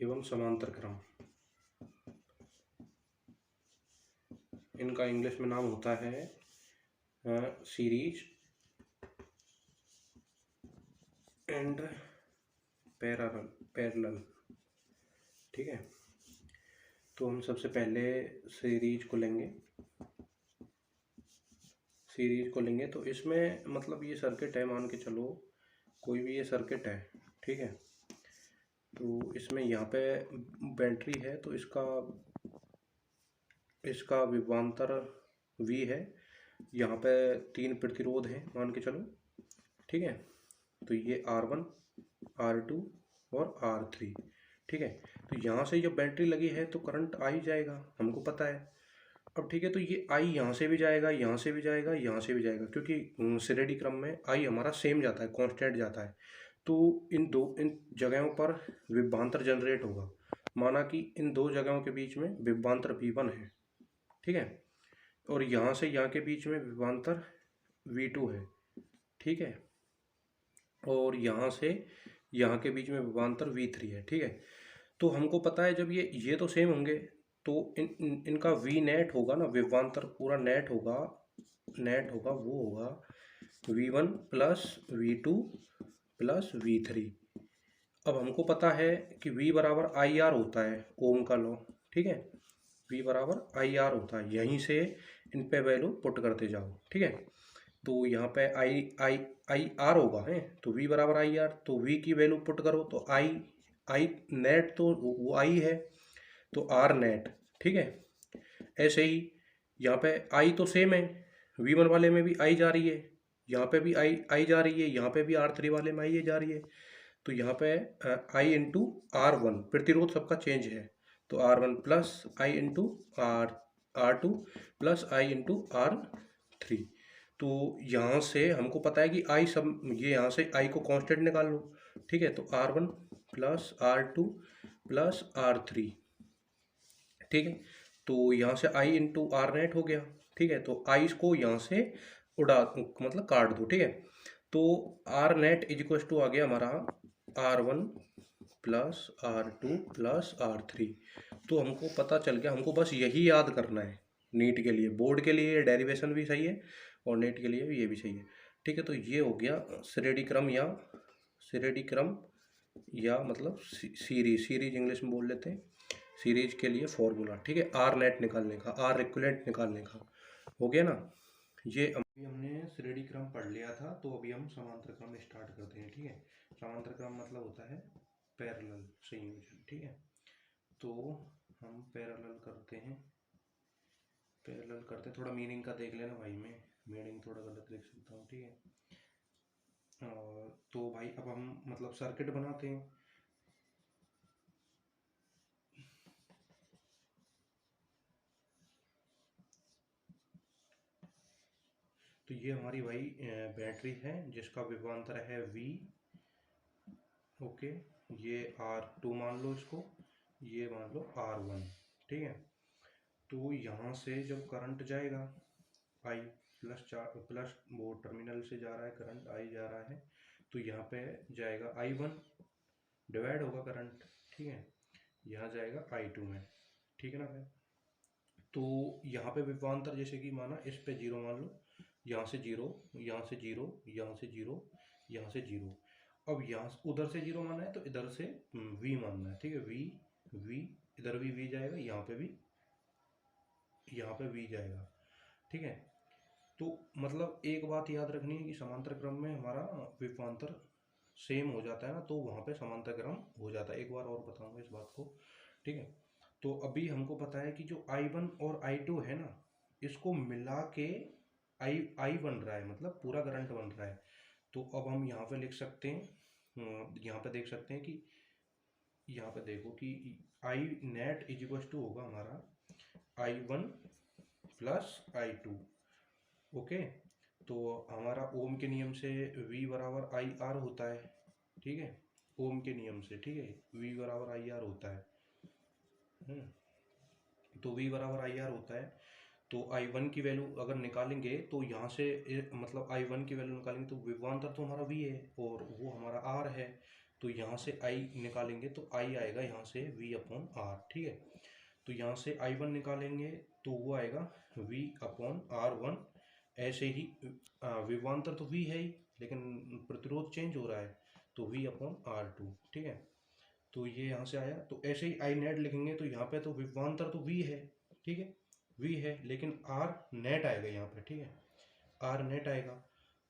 एवं समांतर क्रम, इनका इंग्लिश में नाम होता है सीरीज एंड पैरेलल। ठीक है, तो हम सबसे पहले सीरीज को लेंगे। तो इसमें मतलब ये सर्किट है, मान के चलो कोई भी ये सर्किट है। ठीक है, तो इसमें यहाँ पे बैटरी है, तो इसका विभवांतर V है। यहाँ पे 3 प्रतिरोध हैं मान के चलो। ठीक है, तो ये R1, R2 और R3। ठीक है, तो यहाँ से जब बैटरी लगी है तो करंट आ ही जाएगा, हमको पता है। अब ठीक है, तो ये I यहाँ से भी जाएगा, यहाँ से भी जाएगा, यहाँ से भी जाएगा, क्योंकि श्रेणी क्रम में I हमारा सेम जाता है, कांस्टेंट जाता है। तो इन जगहों पर विभवांतर जनरेट होगा। माना कि इन दो जगहों के बीच में विभवांतर V1 है। ठीक है, और यहाँ से यहाँ के बीच में विभवांतर V2 है। ठीक है, और यहाँ से यहाँ के बीच में विभवांतर V3 है। ठीक है, तो हमको पता है जब ये तो सेम होंगे तो इनका V नेट होगा ना, विभवांतर पूरा नेट होगा वो होगा V1 plus V2 plus V3। अब हमको पता है कि V बराबर IR होता है, ओम का लॉ। ठीक है, V बराबर IR होता है, यहीं से इन पे वैल्यू पुट करते जाओ। ठीक है, तो यहाँ पे आई आर होगा है, तो V बराबर IR, तो V की वैल्यू पुट करो तो आई नेट तो वो I है, तो R नेट। ठीक है, ऐसे ही यहाँ पे I तो सेम है, V1 वाले में भी I जा रही है, यहाँ पे भी I जा रही है, यहाँ पे भी R3 वाले में I जा रही है। तो यहाँ पे I इंटू R1, प्रतिरोध सबका चेंज है, तो R1 plus I into R2 plus I into R3। तो यहाँ से हमको पता है कि I सब, ये यहाँ से I को कांस्टेंट निकाल लो। ठीक है, तो R1 plus R2 plus R3। ठीक है, तो यहाँ से I इंटू R नेट हो गया। ठीक है, तो I को यहाँ से उड़ा मतलब काट दो। ठीक है, तो R net is equal to आ गया हमारा R1 plus R2 plus R3। तो हमको पता चल गया, हमको बस यही याद करना है नीट के लिए। बोर्ड के लिए डेरिवेशन भी सही है और नेट के लिए भी ये भी सही है। ठीक है, तो ये हो गया श्रेणी क्रम या मतलब सीरीज इंग्लिश में बोल लेते हैं, सीरीज के लिए फॉर्मूला। ठीक है, आर नेट निकालने का, आर इक्विवेलेंट निकालने का, हो गया ना। ये अभी हमने श्रेणी क्रम पढ़ लिया था, तो अभी हम समांतर क्रम स्टार्ट करते हैं। ठीक है, समांतर क्रम मतलब होता है पैरेलल संयोजन। ठीक है, तो हम पैरेलल करते हैं, थोड़ा मीनिंग का देख लेना भाई, मैं मीनिंग थोड़ा गलत लिख सकता हूँ। ठीक है, तो भाई अब हम मतलब सर्किट बनाते हैं। तो ये हमारी भाई बैटरी है जिसका विभवांतर है V। ओके, ये R2 मान लो इसको, ये मान लो R1। ठीक है, तो यहाँ से जब करंट जाएगा I प्लस वो टर्मिनल से जा रहा है करंट, I जा रहा है, तो यहाँ पे जाएगा I1, डिवाइड होगा करंट। ठीक है, यहाँ जाएगा I2 में। ठीक है ना भाई, तो यहाँ पे विभवांतर जैसे कि माना इस पे 0 मान लो, यहाँ से 0, यहाँ से 0, यहाँ से 0, यहाँ से 0। अब यहाँ उधर से 0 माना है तो इधर से V मानना है। ठीक है, V इधर भी V जाएगा, यहाँ पे भी V जाएगा। ठीक है, तो मतलब एक बात याद रखनी है कि समांतर क्रम में हमारा विभवांतर सेम हो जाता है ना, तो वहाँ पे समांतर क्रम हो जाता है। एक बार और बताऊंगा इस बात को। ठीक है, तो अभी हमको पता है कि जो I1 और I2 है ना, इसको मिला के I बन रहा है, मतलब पूरा करंट बन रहा है। तो अब हम यहाँ पे लिख सकते हैं, यहाँ पे देख सकते हैं कि यहाँ पे देखो कि I net is equal to होगा हमारा I1 प्लस I2। ओके, तो हमारा ओम के नियम से V बराबर IR होता है। ठीक है, ओम के नियम से। ठीक है, V बराबर IR होता है। तो V बराबर IR होता है, तो I1 की वैल्यू अगर निकालेंगे तो यहाँ से मतलब I1 की वैल्यू निकालेंगे तो विभवांतर तो हमारा V है और वो हमारा R है। तो यहाँ से I निकालेंगे तो I आएगा यहाँ से V अपॉन R, ठीक है। तो यहाँ से I1 निकालेंगे तो वो आएगा V अपॉन R1। ऐसे ही विभवांतर तो V है ही, लेकिन प्रतिरोध चेंज हो रहा है तो V अपॉन R2, ठीक है। तो ये यहाँ से आया, तो ऐसे ही आई नेट लिखेंगे तो यहाँ पे तो विभवांतर तो V है, ठीक है, V है, लेकिन R नेट आएगा यहाँ पे, ठीक है, R नेट आएगा।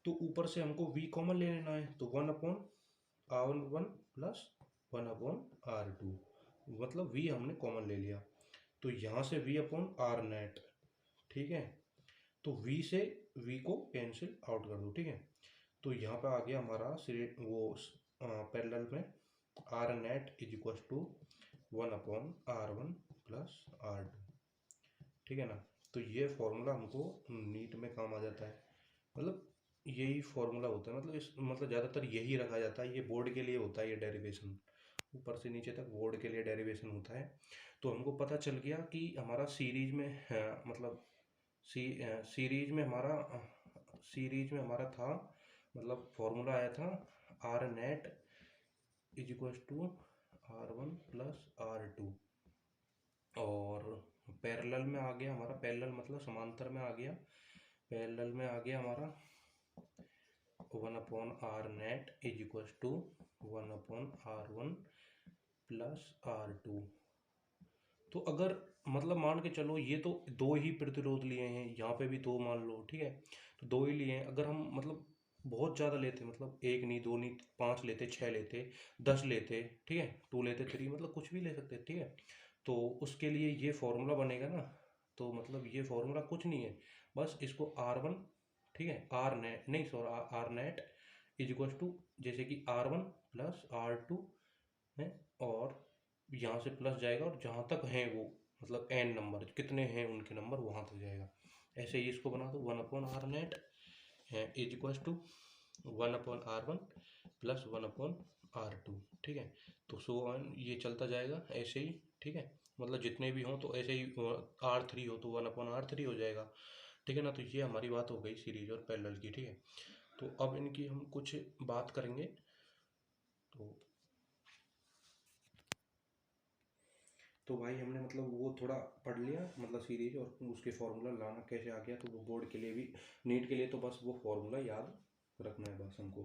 तो ऊपर से हमको V कॉमन ले लेना है, तो 1 upon R1 plus 1 upon R2, मतलब V हमने कॉमन ले लिया। तो यहाँ से V अपॉन R नेट, ठीक है, तो V से V को कैंसिल आउट कर दो, ठीक है। तो यहाँ पे आ गया हमारा वो पैरेलल में R net is equal to 1 upon R1 plus R2, ठीक है ना। तो ये फॉर्मूला हमको नीट में काम आ जाता है, मतलब यही फॉर्मूला होता है, मतलब ज़्यादातर यही रखा जाता है, ये बोर्ड के लिए होता है, ये डेरिवेशन ऊपर से नीचे तक बोर्ड के लिए डेरिवेशन होता है। तो हमको पता चल गया कि हमारा सीरीज में मतलब सीरीज में हमारा था, मतलब फॉर्मूला आया था R net is equal to R1 plus R2, और पैरेलल में आ गया हमारा, पैरेलल मतलब समांतर में आ गया, पैरेलल में आ गया हमारा 1 upon R net is equal to 1 upon R1 plus R2। तो अगर मतलब मान के चलो ये तो दो ही प्रतिरोध लिए हैं, यहाँ पे भी दो मान लो, ठीक है, तो दो ही लिए हैं। अगर हम मतलब बहुत ज़्यादा लेते, मतलब एक नहीं, दो नहीं, 5 लेते, 6 लेते, 10 लेते, ठीक है, 2 लेते, 3, मतलब कुछ भी ले सकते, ठीक है, तो उसके लिए ये फॉर्मूला बनेगा ना। तो मतलब ये फॉर्मूला कुछ नहीं है, बस इसको R1, ठीक है, आर नेट नहीं sorry R net is equal to, जैसे कि R1 प्लस R2 है, और यहाँ से प्लस जाएगा और जहाँ तक हैं वो, मतलब n नंबर कितने हैं उनके नंबर वहाँ तक जाएगा। ऐसे ही इसको बना दो 1 upon R net is equal to 1 upon R1 plus 1 upon R2, ठीक है। तो सो ऑन ये चलता जाएगा ऐसे ही, ठीक है, मतलब जितने भी हों तो ऐसे ही R3 हो तो 1 अपॉन R3 हो जाएगा, ठीक है ना। तो ये हमारी बात हो गई सीरीज और पैरेलल की, ठीक है। तो अब इनकी हम कुछ बात करेंगे। तो भाई हमने मतलब वो थोड़ा पढ़ लिया, मतलब सीरीज और उसके फॉर्मूला लाना कैसे आ गया, तो वो बोर्ड के लिए भी, नीट के लिए तो बस वो फॉर्मूला याद रखना है बस हमको।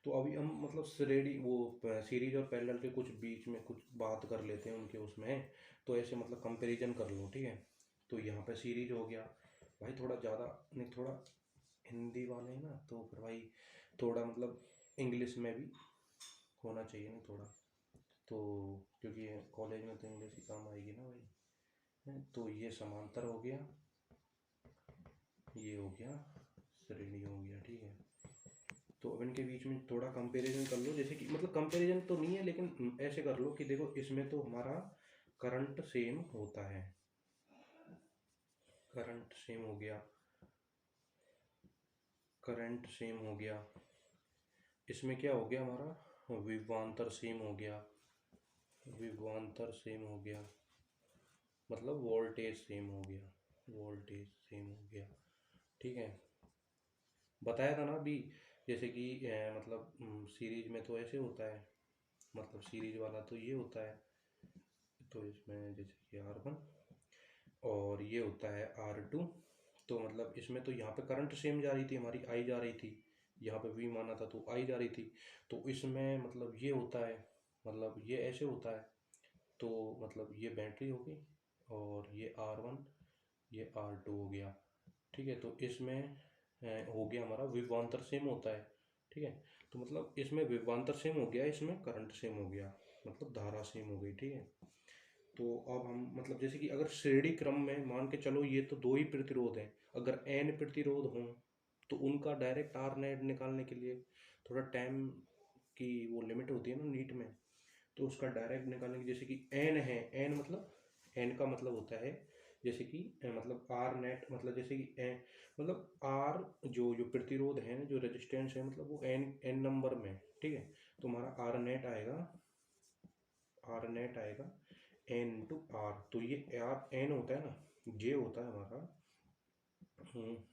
तो अभी हम मतलब रेडी वो सीरीज और पैरेलल के कुछ बीच में कुछ बात कर लेते हैं उनके उसमें। तो ऐसे मतलब कंपैरिजन कर लो, ठीक है। तो यहाँ पे सीरीज हो गया भाई, थोड़ा ज़्यादा नहीं, थोड़ा हिंदी वाले हैं ना, तो फिर भाई थोड़ा मतलब इंग्लिश में भी होना चाहिए ना थोड़ा, तो क्योंकि कॉलेज में तो इंग्लिश ही काम आएगी ना भाई, हैं? तो ये समांतर हो गया, ये हो गया श्रेणी हो गया, ठीक है। तो अब इनके बीच में थोड़ा कंपैरिजन कर लो, जैसे कि मतलब कंपैरिजन तो नहीं है, लेकिन ऐसे कर लो कि देखो इसमें तो हमारा करंट सेम होता है, करंट सेम हो गया, करंट सेम हो गया, इसमें क्या हो गया हमारा, विभवांतर सेम हो गया, विभवांतर सेम हो गया, मतलब वोल्टेज सेम हो गया, वोल्टेज सेम हो गया, ठीक है। बताया था ना अभी, जैसे कि मतलब सीरीज में तो ऐसे होता है, मतलब सीरीज वाला तो ये होता है, तो इसमें जैसे कि R1 और ये होता है R2, तो मतलब इसमें तो यहाँ पे करंट सेम जा रही थी हमारी, आई जा रही थी, यहाँ पे V माना था तो आई जा रही थी। तो इसमें मतलब ये होता है, मतलब ये ऐसे होता है, तो मतलब ये बैटरी होगी और ये R1 ये R2 हो गया, ठीक है। तो इसमें हो गया हमारा विभवांतर सेम होता है, ठीक है। तो मतलब इसमें विभवांतर सेम हो गया, इसमें करंट सेम हो गया, मतलब धारा सेम हो गई, ठीक है। तो अब हम मतलब जैसे कि अगर श्रेणी क्रम में मान के चलो ये तो दो ही प्रतिरोध हैं, अगर n प्रतिरोध हों तो उनका डायरेक्ट आर नेट निकालने के लिए थोड़ा टाइम की वो लिमिट होती है ना नीट में, तो उसका डायरेक्ट निकालने की, जैसे कि n है, n मतलब n का मतलब होता है जैसे कि मतलब आर नेट, मतलब जैसे कि मतलब आर जो जो प्रतिरोध है, जो रेजिस्टेंस है, मतलब वो n नंबर में, ठीक है। तो हमारा आर नेट आएगा, आर नेट आएगा n टू आर, तो ये आर n होता है ना, ये होता है हमारा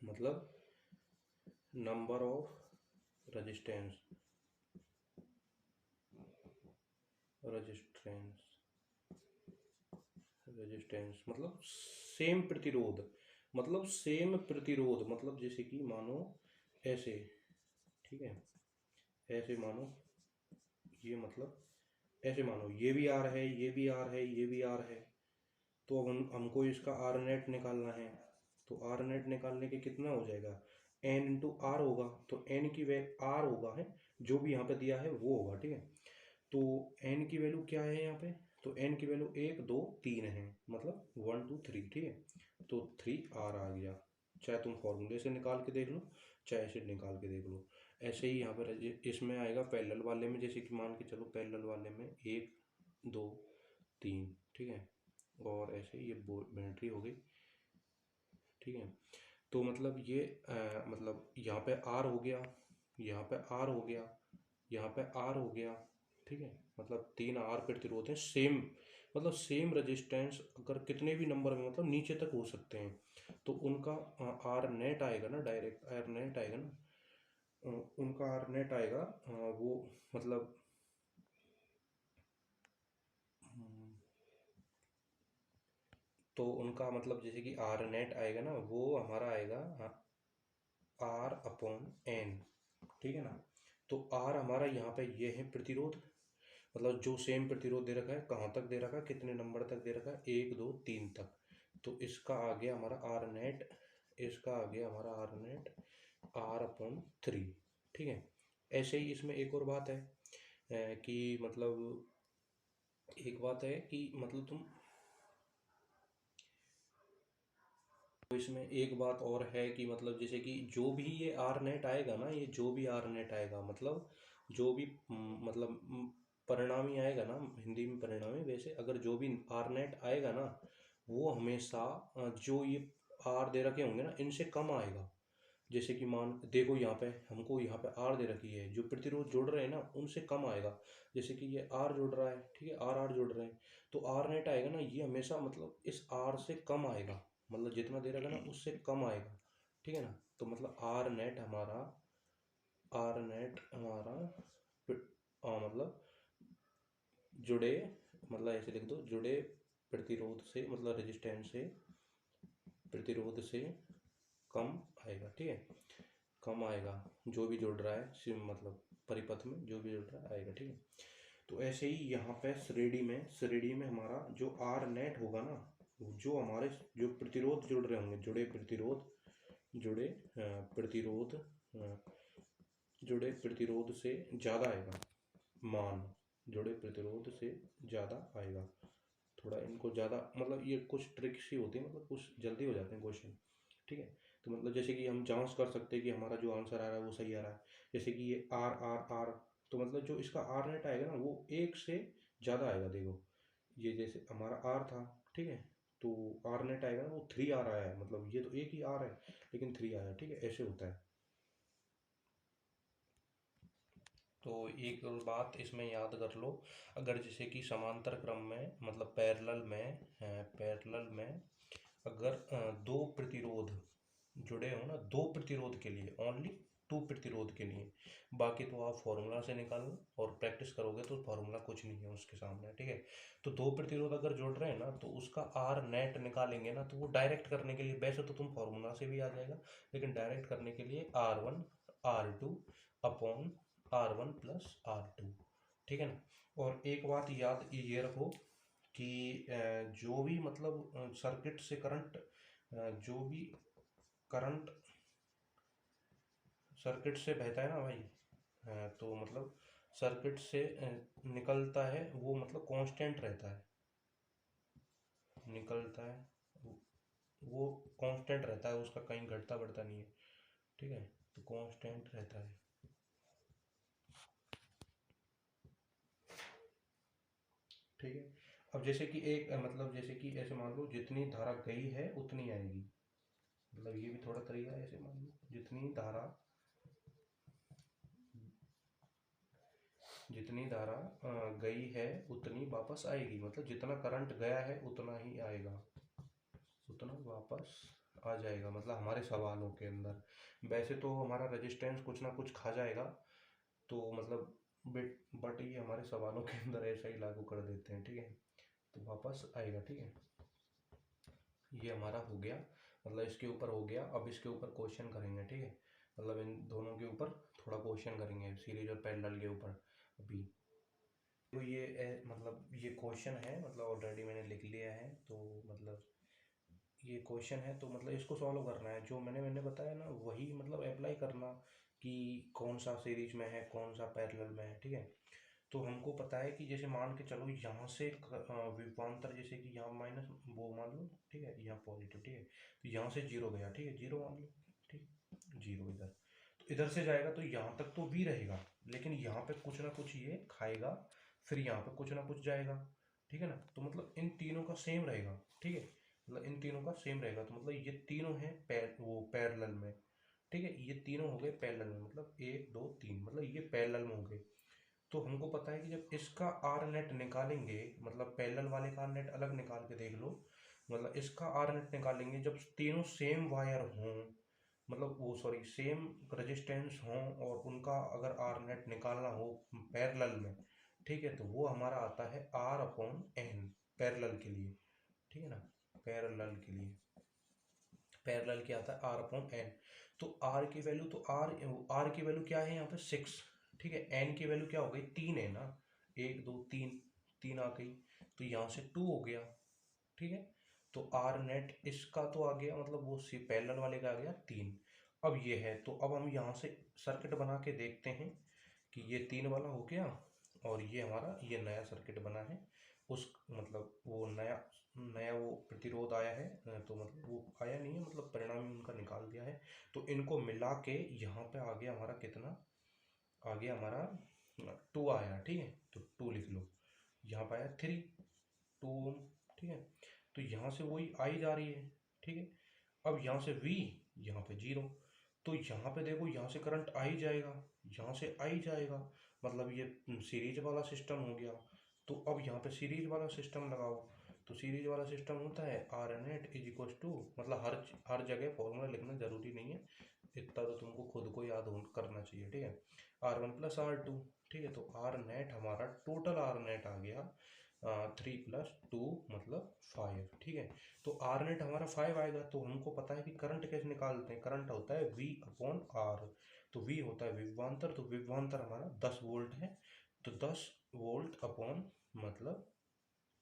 मतलब number of resistance, resistance, resistance मतलब सेम प्रतिरोध, मतलब सेम प्रतिरोध, मतलब जैसे कि मानो ऐसे, ठीक है, ऐसे मानो, ये मतलब ऐसे मानो ये भी आर है, ये भी आर है, ये भी आर है, तो अब हमको इसका आर नेट निकालना है। तो आर नेट निकालने के कितना हो जाएगा, एन इंटू आर होगा, तो एन की वैल्यू आर होगा है, जो भी यहाँ पे दिया है वो होगा, ठीक है। तो एन की वैल्यू क्या है यहाँ पे, तो एन की वैल्यू 1 2 3 है, मतलब 1 2 3, ठीक है। तो 3 आर आ गया, चाहे तुम फॉर्मूले से निकाल के देख लो, चाहे ऐसे निकाल के देख लो। ऐसे ही यहाँ पर इसमें आएगा पैरेलल वाले में, जैसे कि मान के चलो पैरेलल वाले में 1 2 3, ठीक है, और ऐसे ये बैटरी हो गई, ठीक है। तो मतलब ये मतलब यहाँ पे आर हो गया, यहाँ पे आर हो गया, यहाँ पे आर हो गया, ठीक है। मतलब 3 आर प्रतिरोध है सेम, मतलब सेम रेजिस्टेंस अगर कितने भी नंबर में मतलब नीचे तक हो सकते हैं, तो उनका आर नेट आएगा ना, डायरेक्ट आर नेट आएगा ना, उनका आर नेट आएगा, वो मतलब तो उनका मतलब जैसे कि आर नेट आएगा ना, वो हमारा आएगा आर अपॉन एन, ठीक है ना। तो आर हमारा यहाँ पे ये है प्रतिरोध, मतलब जो सेम प्रतिरोध दे रखा है, कहाँ तक दे रखा है, कितने नंबर तक दे रखा है, 1 2 3 तक। तो इसका आ गया हमारा आर नेट, इसका आ गया हमारा आर नेट R/3, ठीक है। ऐसे ही इसमें एक और बात है कि मतलब एक बात है कि मतलब तुम, तो इसमें एक बात और है कि मतलब जैसे कि जो भी ये आर नेट आएगा ना, ये जो भी आर नेट आएगा, मतलब जो भी मतलब परिणामी आएगा ना, हिंदी में परिणामी, वैसे अगर जो भी आर नेट आएगा ना, वो हमेशा जो ये आर दे रखे होंगे ना, इनसे कम आएगा। जैसे कि मान देखो यहाँ पे हमको यहाँ पे आर दे रखी है, जो प्रतिरोध जोड़ रहे हैं ना उनसे कम आएगा। जैसे कि ये आर जोड़ रहा है, ठीक है, आर आर जोड़ रहे हैं, तो आर नेट आएगा ना, ये हमेशा मतलब इस आर से कम आएगा, मतलब जितना दे रखा ना उससे कम आएगा, ठीक है ना। तो मतलब आर नेट हमारा मतलब जुड़े, मतलब ऐसे लिख दो, जुड़े प्रतिरोध से, मतलब रेजिस्टेंस से, प्रतिरोध से कम आएगा, ठीक है, कम आएगा, जो भी जुड़ रहा है सिम मतलब परिपथ में जो भी जुड़ रहा है आएगा, ठीक है। तो ऐसे ही यहाँ पे श्रेणी में हमारा जो आर नेट होगा ना, जो हमारे जो प्रतिरोध जुड़ रहे होंगे, प्रतिरोध जुड़े प्रतिरोध से ज़्यादा आएगा मान, जुड़े प्रतिरोध से ज़्यादा आएगा। थोड़ा इनको ज़्यादा मतलब ये कुछ ट्रिक्स ही होती है, मतलब कुछ जल्दी हो जाते हैं क्वेश्चन, ठीक है। तो मतलब जैसे कि हम जांच कर सकते हैं कि हमारा जो आंसर आ रहा है वो सही आ रहा है। जैसे कि ये आर आर आर, तो मतलब जो इसका आर नेट आएगा ना वो 1 से ज़्यादा आएगा। देखो ये जैसे हमारा आर था, ठीक है, तो आर नेट आएगा ना वो 3 आर आया है, मतलब ये तो एक ही आर है लेकिन 3 आया, ठीक है, ऐसे होता है। तो एक और बात इसमें याद कर लो, अगर जैसे कि समांतर क्रम में मतलब पैरेलल में अगर दो प्रतिरोध जुड़े हो ना, दो प्रतिरोध के लिए, ओनली 2 प्रतिरोध के लिए, बाकी तो आप फॉर्मूला से निकाल लो और प्रैक्टिस करोगे तो फॉर्मूला कुछ नहीं है उसके सामने, ठीक है। तो 2 प्रतिरोध अगर जुड़ रहे हैं ना, तो उसका आर नेट निकालेंगे ना, तो वो डायरेक्ट करने के लिए, वैसे तो तुम फॉर्मूला से भी आ जाएगा, लेकिन डायरेक्ट करने के लिए R1 R2 upon R1 plus R2, ठीक है ना। और एक बात याद ये रखो कि जो भी मतलब सर्किट से करंट, जो भी करंट सर्किट से बहता है ना भाई, तो मतलब सर्किट से निकलता है वो मतलब कांस्टेंट रहता है, निकलता है वो कांस्टेंट रहता है, उसका कहीं घटता बढ़ता नहीं है, ठीक है, तो कांस्टेंट रहता है, ठीक है। अब जैसे कि एक मतलब जैसे कि ऐसे मान लो जितनी धारा गई है उतनी आएगी, मतलब ये भी थोड़ा तरीका है, ऐसे मान लो जितनी धारा गई है उतनी वापस आएगी, मतलब जितना करंट गया है उतना ही आएगा, उतना वापस आ जाएगा, मतलब हमारे सवालों के अंदर। वैसे तो हमारा रेजिस्टेंस कुछ ना कुछ खा जाएगा, तो मतलब बट ये हमारे सवालों के अंदर ऐसा ही लागू कर देते हैं, ठीक है, तो वापस आएगा, ठीक है। ये हमारा हो गया, मतलब इसके ऊपर हो गया। अब इसके ऊपर क्वेश्चन करेंगे, ठीक है, मतलब इन दोनों के ऊपर थोड़ा क्वेश्चन करेंगे, सीरीज और पैरेलल के ऊपर अभी। तो ये मतलब ये क्वेश्चन है, मतलब ऑलरेडी मैंने लिख लिया है, तो मतलब ये क्वेश्चन है, तो मतलब इसको सॉल्व करना है। जो मैंने मैंने बताया ना वही मतलब अप्लाई करना कि कौन सा सीरीज में है कौन सा पैरेलल में है, ठीक है। तो हमको पता है कि जैसे मान के चलो यहाँ से विभवांतर, जैसे कि यहाँ माइनस वो मान लो, ठीक है, यहाँ पॉजिटिव, ठीक है, तो यहाँ से जीरो गया, ठीक है, जीरो मान लो, ठीक, जीरो इधर, तो इधर से जाएगा तो यहाँ तक तो v रहेगा, लेकिन यहाँ पे कुछ ना कुछ ये खाएगा, फिर यहाँ पे कुछ ना कुछ जाएगा, ठीक है ना। तो मतलब इन तीनों का सेम रहेगा, ठीक है, मतलब इन तीनों का सेम रहेगा, तो मतलब ये तीनों हैं वो पैरेलल में, ठीक है, ये तीनों हो गए पैरेलल में, मतलब एक दो तीन, मतलब ये पैरेलल में हो गए। तो हमको पता है कि जब इसका आर नेट निकालेंगे, मतलब पैरेलल वाले का आर नेट अलग निकाल के देख लो, मतलब इसका आर नेट निकालेंगे जब तीनों सेम वायर हों, मतलब वो सॉरी सेम रेजिस्टेंस हों, और उनका अगर आर नेट निकालना हो पैरेलल में, ठीक है, तो वो हमारा आता है आर अपॉन एन पैरेलल के लिए, ठीक है ना, पैरेलल के लिए पैरेलल क्या आता है आर अपॉन एन। तो आर की वैल्यू, तो आर की वैल्यू क्या है यहाँ पे 6, ठीक है, एन की वैल्यू क्या हो गई 3 है ना, 1 2 3, 3 आ गई, तो यहाँ से 2 हो गया, ठीक है। तो आर नेट इसका तो आ गया, मतलब वो सी पैरेलल वाले का आ गया 3। अब ये है, तो अब हम यहाँ से सर्किट बना के देखते हैं कि ये 3 वाला हो गया, और ये हमारा ये नया सर्किट बना है, उस मतलब वो नया नया वो प्रतिरोध आया है, तो मतलब वो आया नहीं है, मतलब परिणाम ही उनका निकाल दिया है। तो इनको मिला के यहाँ पे आ गया हमारा कितना, आ गया हमारा 2 आया, ठीक है, तो 2 लिख लो, यहाँ पे आया 3, 2 ठीक है, तो यहाँ से वही आई जा रही है, ठीक है। अब यहाँ से V, यहाँ पे 0, तो यहाँ पे देखो यहाँ से करंट आ ही जाएगा, यहाँ से आ ही जाएगा, मतलब ये सीरीज वाला सिस्टम हो गया। तो अब यहाँ पे सीरीज वाला सिस्टम लगाओ, तो सीरीज वाला सिस्टम होता है R net is equal to, मतलब हर जगह फॉर्मूला लिखना जरूरी नहीं है, इतना तो तुमको खुद को याद करना चाहिए, ठीक है, R1 प्लस R2, ठीक है, तो आर नेट हमारा टोटल आर नेट आ गया 3 प्लस 2 मतलब 5, ठीक है। तो आर नेट हमारा 5 आएगा, तो हमको पता है कि करंट कैसे निकालते हैं, करंट होता है V अपॉन R, तो V होता है विभवांतर, तो विभवांतर हमारा 10 वोल्ट है, तो 10 वोल्ट अपॉन मतलब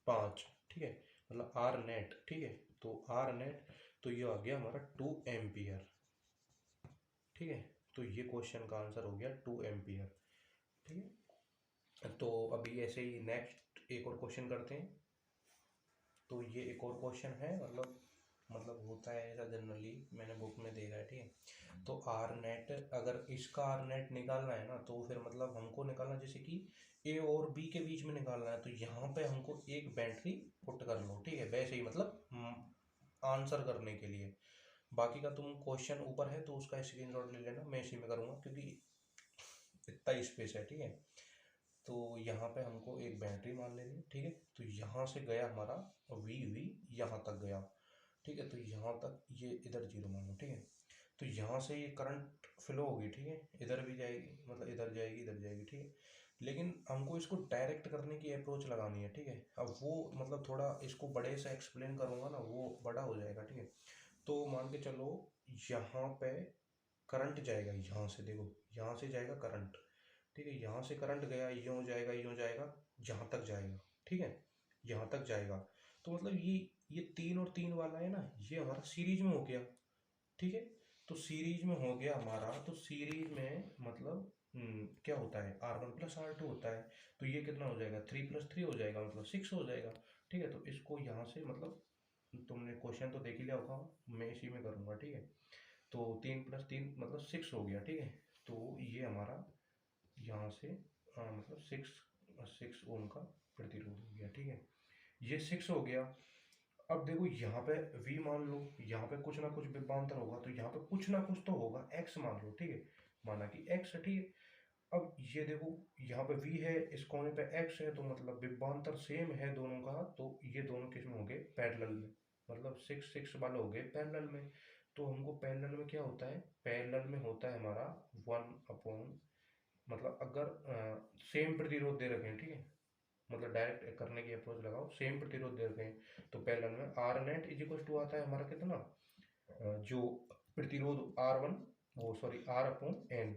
5, ठीक है, मतलब आर नेट, ठीक है, तो आर नेट, तो ये आ गया हमारा 2 एम्पियर, ठीक है, तो ये क्वेश्चन का आंसर हो गया 2 एम्पियर, ठीक है। तो अभी ऐसे ही नेक्स्ट एक और क्वेश्चन करते हैं। तो ये एक और क्वेश्चन है, मतलब होता है ऐसा जनरली, मैंने बुक में देखा है, ठीक है। तो आर नेट, अगर इसका आर नेट निकालना है ना, तो फिर मतलब हमको निकालना, जैसे कि ए और बी के बीच में निकालना है, तो यहाँ पे हमको एक बैटरी पुट कर लो, ठीक है, वैसे ही मतलब आंसर करने के लिए। बाकी का तुम क्वेश्चन ऊपर है तो उसका स्क्रीनशॉट ले लेना, मैं इसी में करूँगा क्योंकि इतना ही स्पेस है, ठीक है। तो यहाँ पे हमको एक बैटरी मान लेनी, ठीक है, तो यहाँ से गया हमारा वी यहाँ तक गया, ठीक है, तो यहाँ तक ये इधर 0 मान लो, ठीक है, तो यहाँ से ये करंट फ्लो होगी, ठीक है, इधर भी जाएगी, मतलब इधर जाएगी इधर जाएगी, ठीक है, लेकिन हमको इसको डायरेक्ट करने की अप्रोच लगानी है, ठीक है। अब वो मतलब थोड़ा इसको बड़े से एक्सप्लेन करूँगा ना, वो बड़ा हो जाएगा, ठीक है। तो मान के चलो यहाँ पे करंट जाएगा, यहाँ से देखो यहाँ से जाएगा करंट, ठीक है, यहाँ से करंट गया, यूँ जाएगा यूँ जाएगा, जहाँ तक जाएगा, ठीक है, यहाँ तक जाएगा। तो मतलब ये 3 और 3 वाला है ना, ये हमारा सीरीज में हो गया, ठीक है। तो सीरीज में हो गया हमारा, तो सीरीज में मतलब क्या होता है R1 प्लस R2 होता है, तो ये कितना हो जाएगा 3 प्लस 3 हो जाएगा, मतलब 6 हो जाएगा, ठीक है। तो इसको यहाँ से मतलब तुमने क्वेश्चन तो देख ही लिया होगा, मैं इसी में करूँगा, ठीक है। तो 3 प्लस 3 मतलब 6 हो गया, ठीक है। तो ये हमारा यहाँ से मतलब 6 ओम का प्रतिरोध हो गया, ठीक है, ये 6 हो गया। अब देखो यहाँ पे V मान लो, यहाँ पे कुछ ना कुछ विभवांतर होगा, तो यहाँ पे कुछ ना कुछ तो होगा, X मान लो, ठीक है, माना कि X है, ठीक है। अब ये देखो यहाँ पे V है, इस कोने पे X है, तो मतलब विभवांतर सेम है दोनों का, तो ये दोनों किस में हो गए पैरेलल में, मतलब 6 वाले हो गए पैरेलल में। तो हमको पैरेलल में क्या होता है, पैरेलल में होता है हमारा 1 अपॉन मतलब अगर सेम प्रतिरोध दे रखे हैं, ठीक है, मतलब डायरेक्ट करने की अप्रोच लगाओ, सेम प्रतिरोध दे रखे हैं, तो पैरेलल में R net is equal to आता है हमारा कितना, जो प्रतिरोध आर वन, वो सॉरी आर अपॉन एन,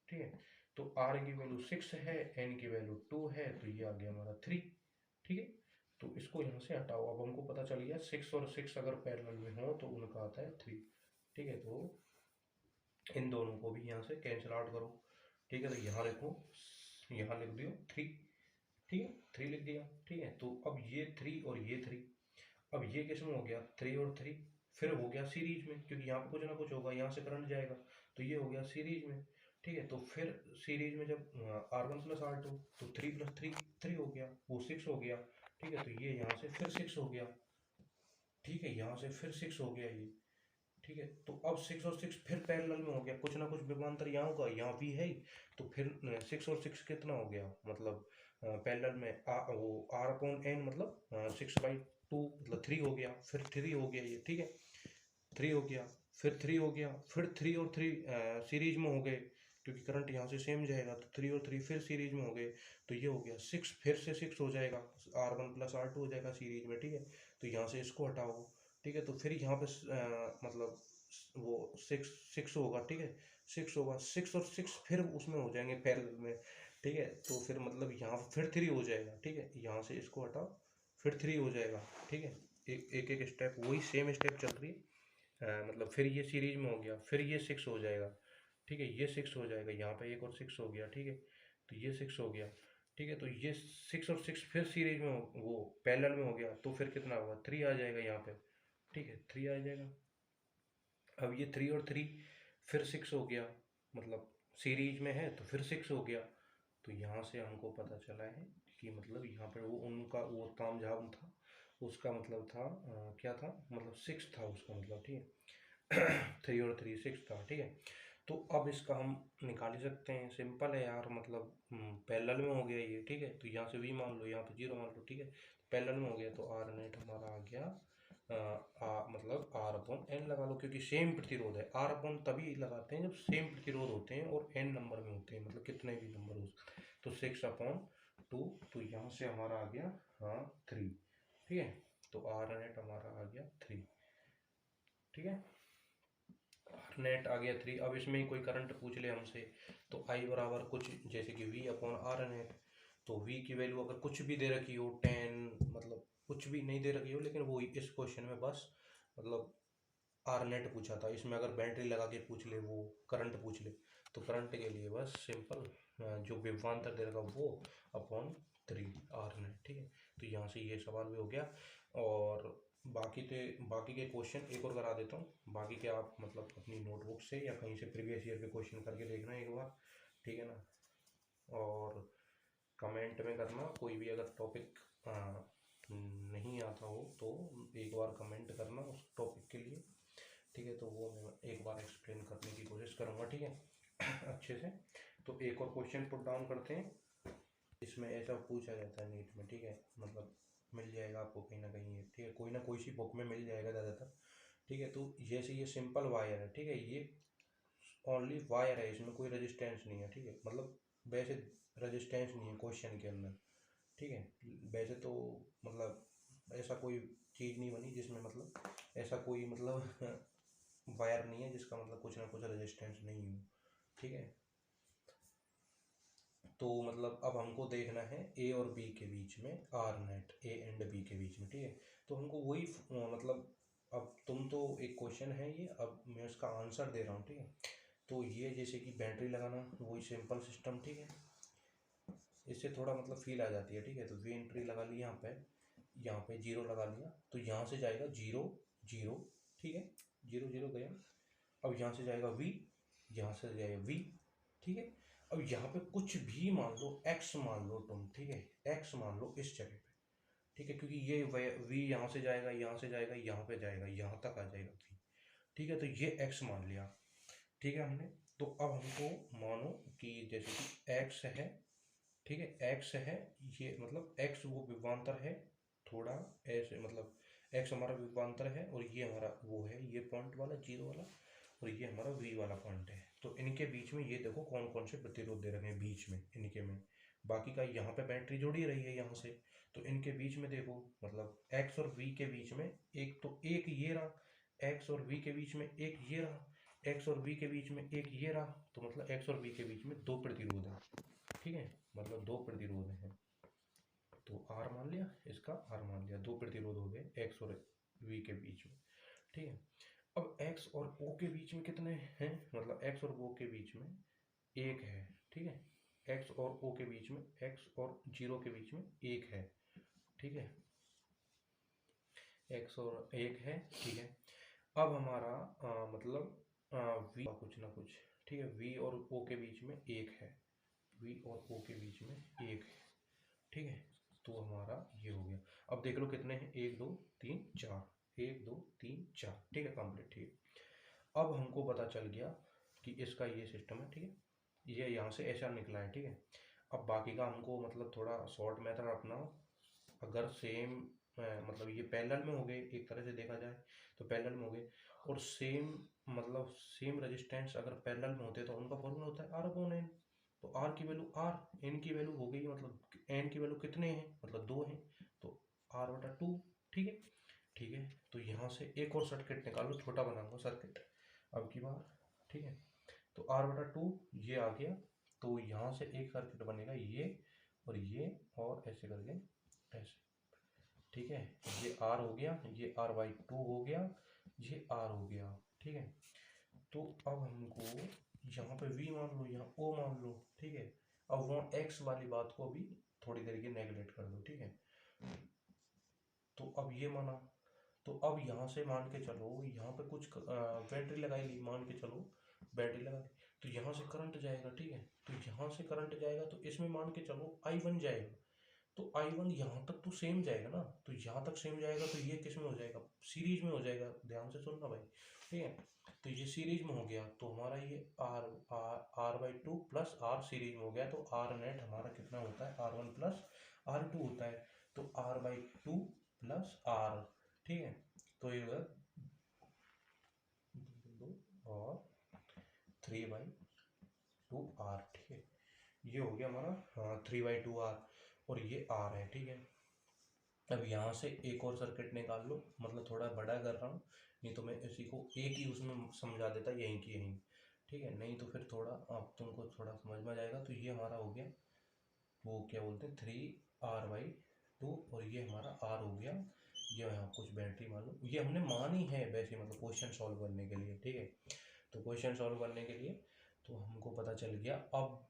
ठीक है। तो आर की वैल्यू 6 है, एन की वैल्यू 2 है, तो ये आ गया हमारा 3, ठीक है। तो इसको यहाँ से हटाओ, अब हमको पता चल गया 6 और 6 अगर पैरेलल में हो तो उनका आता है 3, ठीक है। तो इन दोनों को भी यहाँ से कैंसिल आउट करो, ठीक है। तो यहाँ लिखो, यहाँ लिख दियो 3, ठीक है, 3 लिख दिया, ठीक है। तो अब ये 3 और ये 3, अब ये किस में हो गया, 3 और 3, फिर हो गया सीरीज में, क्योंकि यहाँ पे कुछ ना कुछ होगा, यहाँ से करंट जाएगा, तो ये हो गया सीरीज में, ठीक है। तो फिर सीरीज में जब R one plus R two, तो 3 प्लस 3 3 हो गया, वो 6 हो गया, ठीक है। तो ये यहाँ से फिर 6 हो गया, ठीक है, यहाँ से फिर 6 हो गया ये, ठीक है। तो अब 6 और 6 फिर पैरेलल में हो गया, कुछ ना कुछ विभवांतर यहाँ होगा, यहाँ भी है, तो फिर 6 और 6 कितना हो गया, मतलब पैरेलल में वो आर अपॉन एन, मतलब 6/2 मतलब 3 हो गया, फिर 3 हो गया ये, ठीक है, 3 हो गया, फिर 3 हो गया, फिर 3 और 3 सीरीज में हो गए, क्योंकि करंट यहाँ से सेम जाएगा, तो 3 और 3 फिर सीरीज में हो गए, तो ये हो गया 6, फिर से 6 हो जाएगा, R one plus R two हो जाएगा सीरीज में, ठीक है। तो यहाँ से इसको हटाओ, ठीक है। तो फिर यहाँ पे मतलब वो 6 होगा, ठीक है, 6 होगा, 6 और 6 फिर उसमें हो जाएंगे पैरेलल में, ठीक है। तो फिर मतलब यहाँ फिर 3 हो जाएगा, ठीक है, यहाँ से इसको हटाओ, फिर 3 हो जाएगा, ठीक है। एक एक स्टेप, वही सेम स्टेप चल रही है, मतलब फिर ये सीरीज में हो गया, फिर ये 6 हो जाएगा, ठीक है, ये 6 हो जाएगा, यहाँ पे एक और 6 हो गया, ठीक है। तो ये 6 हो गया, ठीक है। तो ये 6 और 6 फिर सीरीज में वो पैरेलल में हो गया, तो फिर कितना होगा, 3 आ जाएगा यहाँ पे, ठीक है, 3 आ जाएगा। अब ये 3 और 3 फिर 6 हो गया, मतलब सीरीज में है तो फिर 6 हो गया। तो यहाँ से हमको पता चला है कि मतलब यहाँ पर वो उनका वो तामझाम था, उसका मतलब था क्या था, मतलब 6 था उसका मतलब, ठीक है। 3 और 3 6 था, ठीक है। तो अब इसका हम निकाल ही सकते हैं, सिंपल है यार, मतलब पैरेलल में हो गया ये, ठीक है। तो यहाँ से v मान लो, यहाँ पे 0 मान लो, ठीक है, पैरेलल में हो गया, तो आर नेट हमारा आ गया मतलब आर अपॉन एन लगा लो, क्योंकि सेम प्रतिरोध है, आर अपॉन तभी लगाते हैं जब सेम प्रतिरोध होते हैं और एन नंबर में होते हैं, मतलब कितने भी नंबर हो, तो 6/2, तो यहाँ से हमारा आ गया 3, ठीक है। तो आर नेट हमारा आ गया 3, ठीक है, आर नेट आ गया 3। अब इसमें कोई करंट पूछ ले हमसे, तो आई बराबर कुछ जैसे कि v अपॉन आर नेट, तो v की वैल्यू अगर कुछ भी दे रखी हो 10, मतलब कुछ भी नहीं दे रखी हो, लेकिन वो इस क्वेश्चन में बस मतलब आर नेट पूछा था, इसमें अगर बैटरी लगा के पूछ ले, वो करंट पूछ ले, तो करंट के लिए बस सिंपल जो विभवांतर दे रखा वो अपॉन 3 आर नेट, ठीक है। तो यहाँ से ये सवाल भी हो गया, और बाकी के क्वेश्चन एक और करा देता हूँ, बाकी के आप मतलब अपनी नोटबुक से या कहीं से प्रीवियस ईयर के क्वेश्चन करके देखना एक बार, ठीक है ना। और कमेंट में करना, कोई भी अगर टॉपिक नहीं आता हो तो एक बार कमेंट करना उस टॉपिक के लिए, ठीक है। तो वो मैं एक बार एक्सप्लेन करने की कोशिश करूँगा, ठीक है, अच्छे से। तो एक और क्वेश्चन पुट डाउन करते हैं, इसमें ऐसा पूछा जाता है नीट में, ठीक है, मतलब मिल जाएगा आपको कहीं ना कहीं, ठीक है, कोई ना कोई सी बुक में मिल जाएगा ज़्यादातर, ठीक है। तो जैसे ये सिंपल वायर है, ठीक है, ये ओनली वायर है, इसमें कोई रेजिस्टेंस नहीं है, ठीक है, मतलब वैसे रेजिस्टेंस नहीं है क्वेश्चन के अंदर, ठीक है। वैसे तो मतलब ऐसा कोई चीज़ नहीं बनी जिसमें मतलब ऐसा कोई मतलब वायर नहीं है जिसका मतलब कुछ ना कुछ रेजिस्टेंस नहीं हो, ठीक है। तो मतलब अब हमको देखना है ए और बी के बीच में, R net A and B के बीच में, ठीक है। तो हमको वही मतलब अब तुम तो एक क्वेश्चन है ये, अब मैं उसका आंसर दे रहा हूँ, ठीक है। तो ये जैसे कि बैटरी लगाना, वही सिंपल सिस्टम, ठीक है, इससे थोड़ा मतलब फील आ जाती है, ठीक है। तो वी एंट्री लगा ली, यहाँ पे 0 लगा लिया, तो यहाँ से जाएगा 0 0, ठीक है, 0 0 गया। अब यहाँ से जाएगा v, यहाँ से जाएगा v, ठीक है। अब यहाँ पे कुछ भी मान लो, x मान लो तुम, ठीक है, x मान लो इस जगह पे, ठीक है, क्योंकि ये v यहाँ से जाएगा, यहाँ से जाएगा, यहाँ पे जाएगा, यहाँ तक आ जाएगा v, ठीक है। तो ये x मान लिया, ठीक है हमने। तो अब हमको मानो कि जैसे कि x है, ठीक है, x है, ये मतलब x वो विभवांतर है, थोड़ा ऐसे मतलब x हमारा विभवांतर है, और ये हमारा वो है, ये पॉइंट वाला 0 वाला, और ये हमारा V वाला पॉइंट है। तो इनके बीच में ये देखो कौन कौन से प्रतिरोध दे रखे हैं बीच में, इनके में बाकी का यहाँ पे बैटरी जोड़ी रही है यहाँ से, तो इनके बीच में देखो मतलब X और V के बीच में एक, तो एक ये रहा, X और V के बीच में एक ये रहा, X और V के बीच में एक ये रहा, तो मतलब X और V के बीच में दो प्रतिरोध है, ठीक है, मतलब दो प्रतिरोध हैं। तो R मान लिया, इसका R मान लिया, दो प्रतिरोध हो गए X और V के बीच में, ठीक है। अब X और O के बीच में कितने हैं, मतलब X और O के बीच में एक है, ठीक है, X और O के बीच में, X और 0 के बीच में एक है, ठीक है, X और एक है, ठीक है। अब हमारा मतलब V कुछ ना कुछ, ठीक है, V और O के बीच में एक है, V और O के बीच में एक है, ठीक है, तो हमारा ये हो गया। अब देख लो कितने हैं, 1 2 3 4, 1 2 3 4, ठीक है, कंप्लीट, ठीक है। अब हमको पता चल गया कि इसका ये सिस्टम है, ठीक है, ये यहाँ से ऐसा निकला है, ठीक है। अब बाकी का हमको मतलब थोड़ा शॉर्ट मेथड अपनाओ। अगर सेम मतलब ये पैरेलल में हो गए, एक तरह से देखा जाए तो पैरेलल में हो गए, और सेम मतलब सेम रेजिस्टेंस अगर पैरेलल में होते तो उनका फॉर्मूला होता है R अपॉन N। तो R की वैल्यू R, N की वैल्यू हो गई, मतलब N की वैल्यू कितने हैं, मतलब 2 हैं, तो R/2, ठीक है, ठीक है। तो यहाँ से एक और सर्किट निकालो, छोटा बनाऊंगा सर्किट अब की बार, ठीक है। तो R/2 ये आ गया, तो यहाँ से एक सर्किट बनेगा ये और ऐसे करके ऐसे, ठीक है, ये R हो गया, ये R/2 हो गया, ये R हो गया, ठीक है। तो अब हमको यहाँ पे V मान लो, यहाँ O मान लो, ठीक है। अब वहाँ X वाली बात को भी थोड़ी देर के नेगलेक्ट कर दो, ठीक है। तो अब ये माना, तो अब यहाँ से मान के चलो, यहाँ पे कुछ बैटरी लगाई ली, मान के चलो बैटरी लगा ली, तो यहाँ से करंट जाएगा, ठीक है। तो यहाँ से करंट जाएगा, तो इसमें मान के चलो I1 जाएगा, तो I1 यहाँ तक तो सेम जाएगा ना, तो यहाँ तक सेम जाएगा, तो ये किस में हो जाएगा, सीरीज में हो जाएगा, ध्यान से सुनना भाई, ठीक है। तो ये सीरीज में हो गया, तो हमारा ये R/2 प्लस R सीरीज में हो गया, तो R नेट हमारा कितना होता है, R1 प्लस R2 होता है, तो R/2 प्लस R, ठीक है। तो ये और 3/2R, ठीक है, ये हो गया हमारा 3/2R, और ये R है, ठीक है। अब यहाँ से एक और सर्किट निकाल लो, मतलब थोड़ा बड़ा कर रहा हूँ, नहीं तो मैं इसी को एक ही उसमें समझा देता, यहीं की यहीं, ठीक है, नहीं तो फिर थोड़ा अब तुमको थोड़ा समझ में आ जाएगा। तो ये हमारा हो गया, वो क्या बोलते हैं, 3R/2, और ये हमारा R हो गया, ये यहाँ कुछ बैटरी मान लो, ये हमने मानी है वैसे, मतलब क्वेश्चन सॉल्व करने के लिए, ठीक है। तो क्वेश्चन सॉल्व करने के लिए तो हमको पता चल गया। अब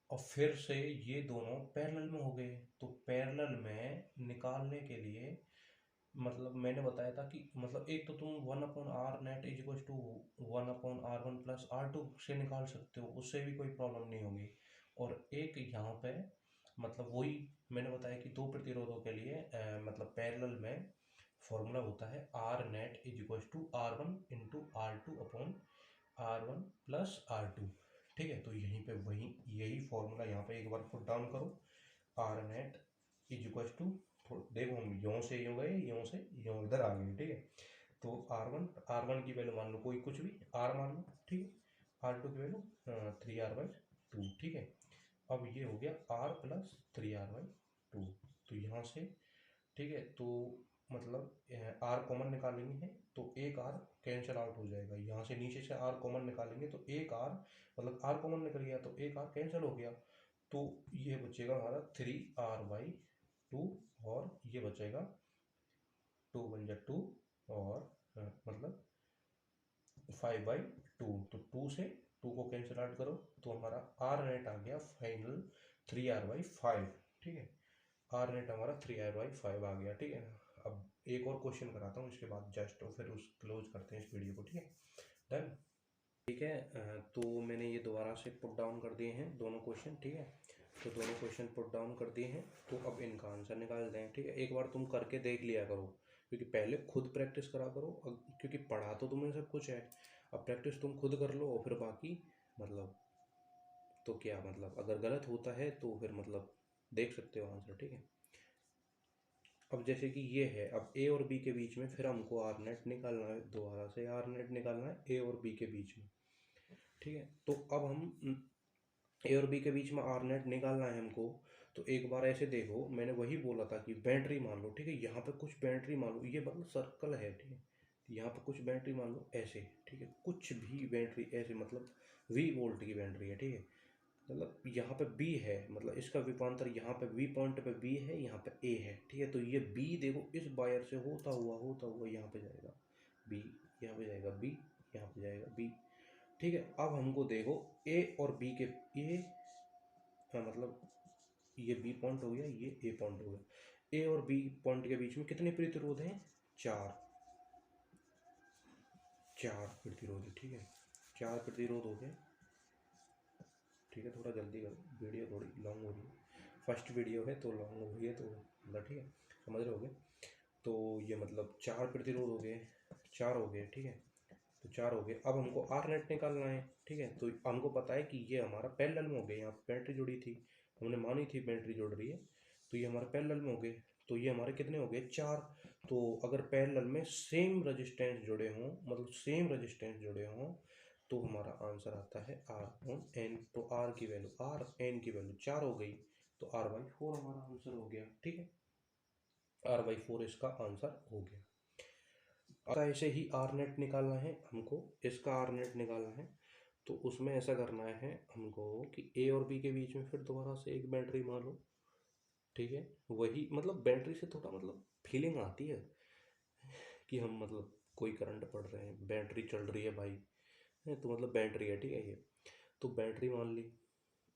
और फिर से ये दोनों पैरेलल में हो गए, तो पैरेलल में निकालने के लिए मतलब मैंने बताया था कि मतलब एक तो तुम 1/R net is equal to 1/R1 plus R2 से निकाल सकते हो, उससे भी कोई प्रॉब्लम नहीं होगी। और एक यहाँ पे मतलब वही मैंने बताया कि दो प्रतिरोधों के लिए मतलब पैरेलल में फॉर्मूला होता है R net is equal to R1 into R2 upon R1 plus R2, ठीक है। तो यहीं पे वही यही फॉर्मूला यहाँ पे एक बार पुट डाउन करो, R net is equal to, देखो हम यों से यूँ गए, यों से यों इधर आ गए, ठीक है। तो R1 की वैल्यू मान लो कोई कुछ भी R मान लो, ठीक है। R2 की वैल्यू 3R/2, ठीक है। अब ये हो गया R प्लस 3R/2, तो यहाँ से, ठीक है, तो मतलब R कॉमन निकालेंगे तो एक R कैंसिल आउट हो जाएगा, यहाँ से नीचे से R कॉमन निकालेंगे तो एक R, मतलब R कॉमन निकल गया तो एक R कैंसिल हो गया, तो ये बचेगा हमारा 3R/2, और ये बचेगा 2 बन जा 2, और मतलब 5/2, तो 2 से 2 को कैंसिल आउट करो तो हमारा R नेट आ गया फाइनल 3R/5, ठीक है। R नेट हमारा 3R/5 आ गया, ठीक है। अब एक और क्वेश्चन कराता हूँ इसके बाद जस्ट, तो फिर उस क्लोज करते हैं इस वीडियो को, ठीक है, डन, ठीक है। तो मैंने ये दोबारा से पुट डाउन कर दिए हैं दोनों क्वेश्चन, ठीक है। तो दोनों क्वेश्चन पुट डाउन कर दिए हैं, तो अब इनका आंसर निकाल दें, ठीक है। एक बार तुम करके देख लिया करो, क्योंकि पहले खुद प्रैक्टिस करा करो, क्योंकि पढ़ा तो तुम्हें सब कुछ है, अब प्रैक्टिस तुम खुद कर लो, और फिर बाकी मतलब तो क्या मतलब अगर गलत होता है तो फिर मतलब देख सकते हो आंसर, ठीक है। अब जैसे कि ये है, अब ए और बी के बीच में फिर हमको आर नेट निकालना है, दोबारा से आर नेट निकालना है ए और बी के बीच में, ठीक है। तो अब हम ए और बी के बीच में आर नेट निकालना है हमको। तो एक बार ऐसे देखो, मैंने वही बोला था कि बैटरी मान लो, ठीक है, यहाँ पे कुछ बैटरी मान लो, ये मतलब सर्कल है, ठीक है, यहाँ पे कुछ बैटरी मान लो ऐसे, ठीक है, कुछ भी बैटरी ऐसे, मतलब वी वोल्ट की बैटरी है, ठीक है, मतलब यहाँ पे बी है, मतलब इसका विपांतर यहाँ पे वी पॉइंट पे बी है, यहाँ पे ए है, ठीक है। तो ये बी देखो इस वायर से होता हुआ यहाँ पे जाएगा बी, यहाँ पे जाएगा बी, यहाँ पे जाएगा बी, ठीक है। अब हमको देखो ए और बी के ये मतलब ये बी पॉइंट हो गया, ये ए पॉइंट हो गया, ए और बी पॉइंट के बीच में कितने प्रतिरोध हैं? चार प्रतिरोध, ठीक है, चार प्रतिरोध हो गए, ठीक है। थोड़ा जल्दी करो, वीडियो थोड़ी लॉन्ग हो रही है, फर्स्ट वीडियो है तो लॉन्ग हो रही है, तो मतलब ठीक है, समझ रहे होगे। तो ये मतलब चार प्रतिरोध हो गए, चार हो गए, ठीक है, तो चार हो गए। अब हमको आर नेट निकालना है, ठीक है। तो हमको पता है कि ये हमारा पैरेलल में हो गए, यहाँ पे बैटरी जुड़ी थी, हमने मानी थी बैटरी जुड़ रही है, तो ये हमारे पैरेलल में हो गए। तो ये हमारे कितने हो गए? चार। तो अगर पैरेलल में सेम रेजिस्टेंस जुड़े हों, मतलब सेम रेजिस्टेंस जुड़े हों, तो हमारा आंसर आता है आर ऑन एन। तो आर की वैल्यू, आर एन की वैल्यू चार हो गई, तो आर बाई फोर हमारा आंसर हो गया, ठीक है, आर बाई फोर इसका आंसर हो गया। अब ऐसे ही आर नेट निकालना है हमको, इसका आर नेट निकालना है। तो उसमें ऐसा करना है हमको कि ए और बी के बीच में फिर दोबारा से एक बैटरी मान लो, ठीक है। वही मतलब बैटरी से थोड़ा मतलब फीलिंग आती है कि हम मतलब कोई करंट पड़ रहे हैं, बैटरी चल रही है भाई, तो मतलब बैटरी है, ठीक है। ये तो बैटरी मान ली।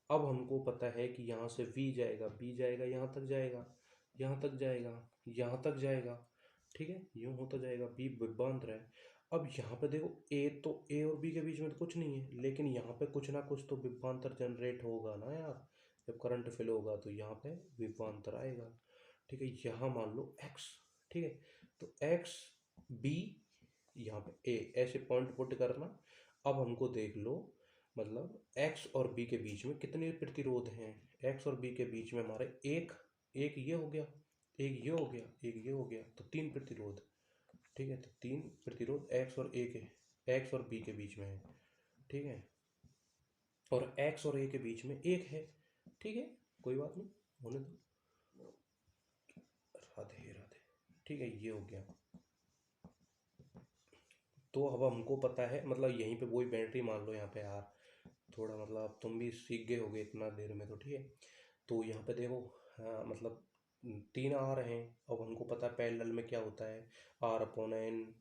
अब हमको पता है कि यहाँ से V जाएगा, B जाएगा, यहाँ तक जाएगा, यहाँ तक जाएगा, यहाँ तक जाएगा, ठीक है, यूँ होता जाएगा, B विभवांतर है। अब यहाँ पे देखो A, तो A और B के बीच में तो कुछ नहीं है, लेकिन यहाँ पे कुछ ना कुछ तो विभवांतर जनरेट होगा ना यार, जब करंट फ्लो होगा तो यहाँ पे विभवांतर आएगा, ठीक है। यहाँ मान लो X, ठीक है, तो X B, यहाँ पे A, ऐसे पॉइंट पुट करना। अब हमको देख लो, मतलब x और b के बीच में कितने प्रतिरोध हैं? x और b के बीच में हमारे एक ये हो गया, एक ये हो गया, एक ये हो गया, तो तीन प्रतिरोध, ठीक है। तो तीन प्रतिरोध x और a के, x और b के बीच में है, ठीक है, और x और a के बीच में एक है, ठीक है, कोई बात नहीं, होने दो, राधे राधे, ठीक है, ये हो गया। तो अब हमको पता है, मतलब यहीं पे वही बैटरी मान लो यहाँ पे यार, थोड़ा मतलब अब तुम भी सीख गए होगे इतना देर में, तो ठीक है। तो यहाँ पे देखो, हाँ, मतलब तीन आर हैं। अब हमको पता है पैरेलल में क्या होता है, आर अपॉन एन,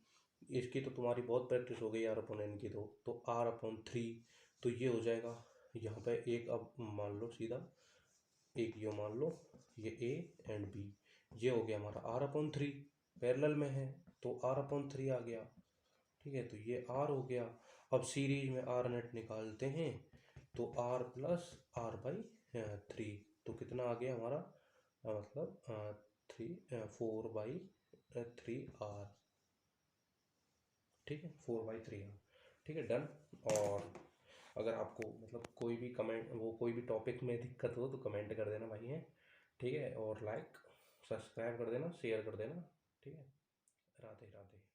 इसकी तो तुम्हारी बहुत प्रैक्टिस हो गई आर अपॉन एन की, तो आर अपॉन थ्री, तो ये हो जाएगा यहाँ पे एक, अब मान लो सीधा एक ये मान लो, ये ए एंड बी, ये हो गया हमारा आर अपॉन थ्री, पैरेलल में है तो आर अपॉन थ्री आ गया, ठीक है, तो ये आर हो गया। अब सीरीज में आर नेट निकालते हैं, तो R plus R by three, तो कितना आ गया हमारा, मतलब three, four by three R, ठीक है, फोर बाई थ्री आर, ठीक है, डन। और अगर आपको मतलब कोई भी कमेंट, वो कोई भी टॉपिक में दिक्कत हो तो कमेंट कर देना भाई, है, ठीक है, और लाइक सब्सक्राइब कर देना, शेयर कर देना, ठीक है, राधे राधे।